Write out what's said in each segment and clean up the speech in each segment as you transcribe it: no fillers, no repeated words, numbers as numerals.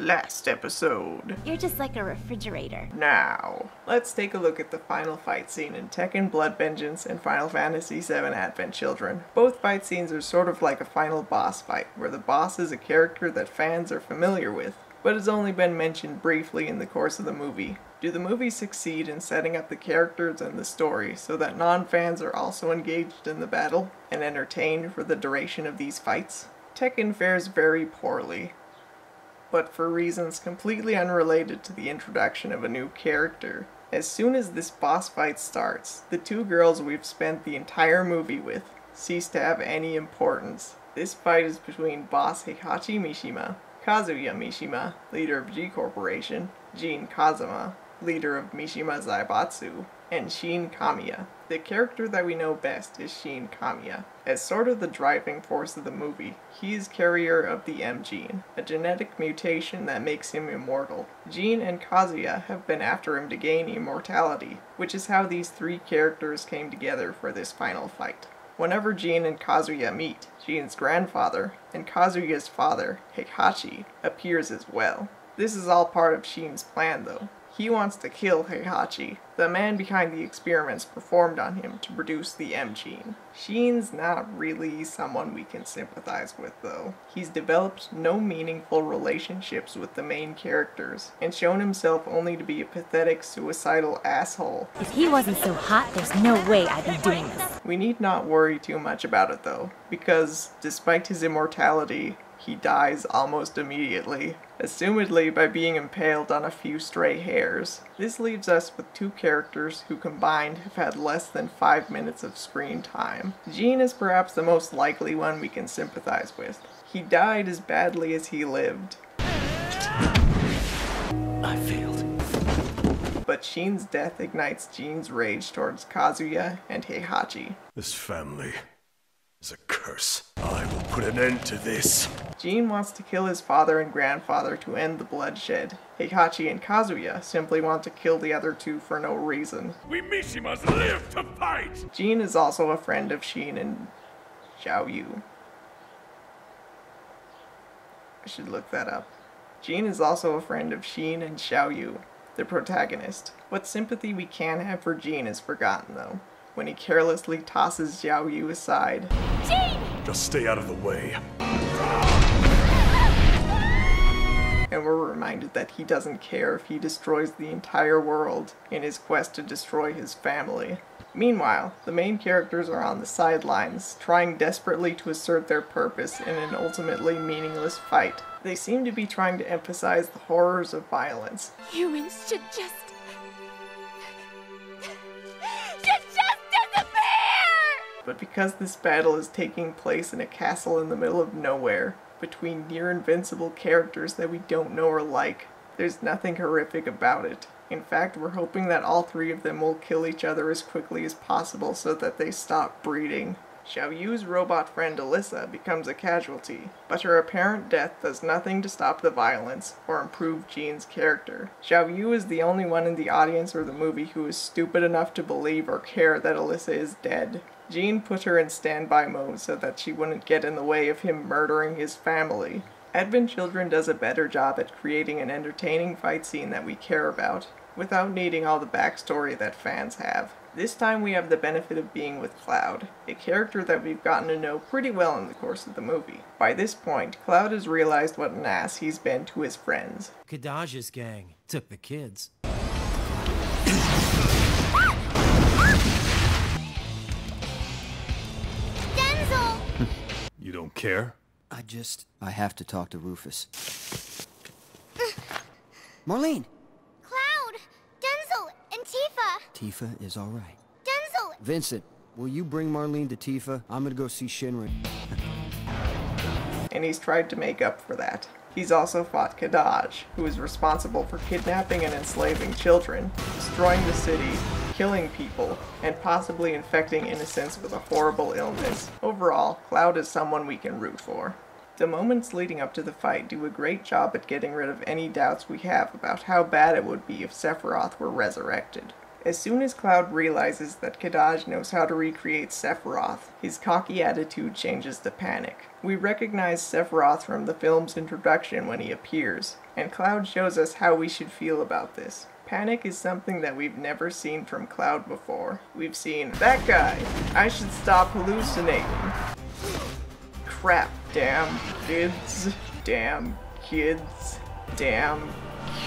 Last episode. You're just like a refrigerator. Now, let's take a look at the final fight scene in Tekken Blood Vengeance and Final Fantasy VII Advent Children. Both fight scenes are sort of like a final boss fight, where the boss is a character that fans are familiar with, but has only been mentioned briefly in the course of the movie. Do the movies succeed in setting up the characters and the story so that non-fans are also engaged in the battle and entertained for the duration of these fights? Tekken fares very poorly, but for reasons completely unrelated to the introduction of a new character. As soon as this boss fight starts, the two girls we've spent the entire movie with cease to have any importance. This fight is between boss Heihachi Mishima, Kazuya Mishima, leader of G Corporation, Jin Kazama, leader of Mishima Zaibatsu, and Shin Kamiya. The character that we know best is Shin Kamiya. As sort of the driving force of the movie, he is carrier of the M gene, a genetic mutation that makes him immortal. Jin and Kazuya have been after him to gain immortality, which is how these three characters came together for this final fight. Whenever Jin and Kazuya meet, Jin's grandfather and Kazuya's father, Heihachi, appears as well. This is all part of Shin's plan though. He wants to kill Heihachi, the man behind the experiments performed on him to produce the M gene. Shin's not really someone we can sympathize with though. He's developed no meaningful relationships with the main characters, and shown himself only to be a pathetic, suicidal asshole. If he wasn't so hot, there's no way I'd be doing this. We need not worry too much about it though, because despite his immortality, he dies almost immediately, assumedly by being impaled on a few stray hairs. This leaves us with two characters who combined have had less than 5 minutes of screen time. Jin is perhaps the most likely one we can sympathize with. He died as badly as he lived. I failed. But Shin's death ignites Jin's rage towards Kazuya and Heihachi. This family is a curse. I will put an end to this. Jin wants to kill his father and grandfather to end the bloodshed. Heihachi and Kazuya simply want to kill the other two for no reason. We Mishimas live to fight! Jin is also a friend of Shin and Xiaoyu. I should look that up. Jin is also a friend of Shin and Xiaoyu, the protagonist. What sympathy we can have for Jin is forgotten though, when he carelessly tosses Xiaoyu aside. Jin! Just stay out of the way. And we're reminded that he doesn't care if he destroys the entire world in his quest to destroy his family. Meanwhile, the main characters are on the sidelines, trying desperately to assert their purpose in an ultimately meaningless fight. They seem to be trying to emphasize the horrors of violence. Humans should just disappear! But because this battle is taking place in a castle in the middle of nowhere, between near-invincible characters that we don't know or like, there's nothing horrific about it. In fact, we're hoping that all three of them will kill each other as quickly as possible so that they stop breeding. Xiaoyu's robot friend Alyssa becomes a casualty, but her apparent death does nothing to stop the violence or improve Jin's character. Xiaoyu is the only one in the audience or the movie who is stupid enough to believe or care that Alyssa is dead. Jin put her in standby mode so that she wouldn't get in the way of him murdering his family. Advent Children does a better job at creating an entertaining fight scene that we care about, without needing all the backstory that fans have. This time we have the benefit of being with Cloud, a character that we've gotten to know pretty well in the course of the movie. By this point, Cloud has realized what an ass he's been to his friends. Kadaj's gang took the kids. You don't care? I have to talk to Rufus. Marlene! Cloud! Denzel! And Tifa! Tifa is alright. Denzel! Vincent, will you bring Marlene to Tifa? I'm gonna go see Shinra. And he's tried to make up for that. He's also fought Kadaj, who is responsible for kidnapping and enslaving children, destroying the city, killing people, and possibly infecting innocents with a horrible illness. Overall, Cloud is someone we can root for. The moments leading up to the fight do a great job at getting rid of any doubts we have about how bad it would be if Sephiroth were resurrected. As soon as Cloud realizes that Kadaj knows how to recreate Sephiroth, his cocky attitude changes to panic. We recognize Sephiroth from the film's introduction when he appears. and Cloud shows us how we should feel about this. Panic is something that we've never seen from Cloud before. We've seen, that guy, I should stop hallucinating. Crap, damn kids, damn kids, damn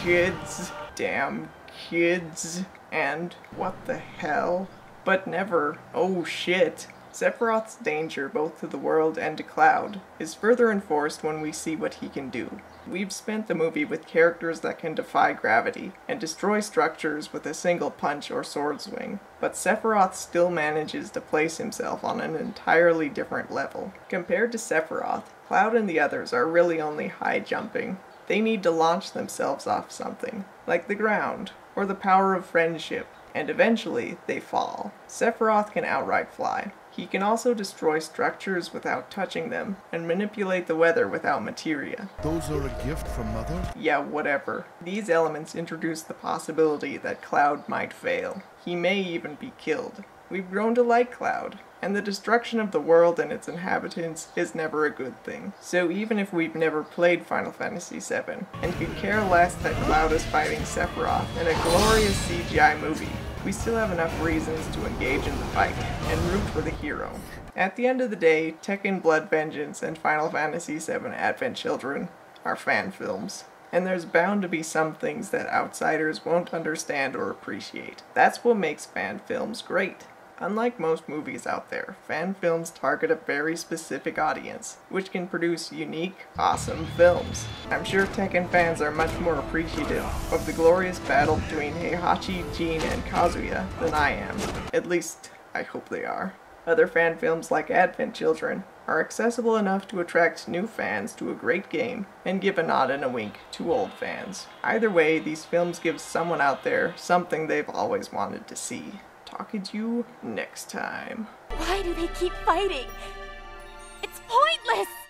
kids, damn kids, and what the hell? But never, oh shit. Sephiroth's danger both to the world and to Cloud is further enforced when we see what he can do. We've spent the movie with characters that can defy gravity and destroy structures with a single punch or sword swing, but Sephiroth still manages to place himself on an entirely different level. Compared to Sephiroth, Cloud and the others are really only high jumping. They need to launch themselves off something, like the ground, or the power of friendship, and eventually they fall. Sephiroth can outright fly. He can also destroy structures without touching them, and manipulate the weather without materia. Those are a gift from Mother? Yeah, whatever. These elements introduce the possibility that Cloud might fail. He may even be killed. We've grown to like Cloud, and the destruction of the world and its inhabitants is never a good thing. So even if we've never played Final Fantasy VII, and could care less that Cloud is fighting Sephiroth in a glorious CGI movie, we still have enough reasons to engage in the fight, and root for the hero. At the end of the day, Tekken Blood Vengeance and Final Fantasy VII Advent Children are fan films. And there's bound to be some things that outsiders won't understand or appreciate. That's what makes fan films great. Unlike most movies out there, fan films target a very specific audience, which can produce unique, awesome films. I'm sure Tekken fans are much more appreciative of the glorious battle between Heihachi, Jin, and Kazuya than I am. At least, I hope they are. Other fan films like Advent Children are accessible enough to attract new fans to a great game and give a nod and a wink to old fans. Either way, these films give someone out there something they've always wanted to see. Talking to you next time. Why do they keep fighting? It's pointless!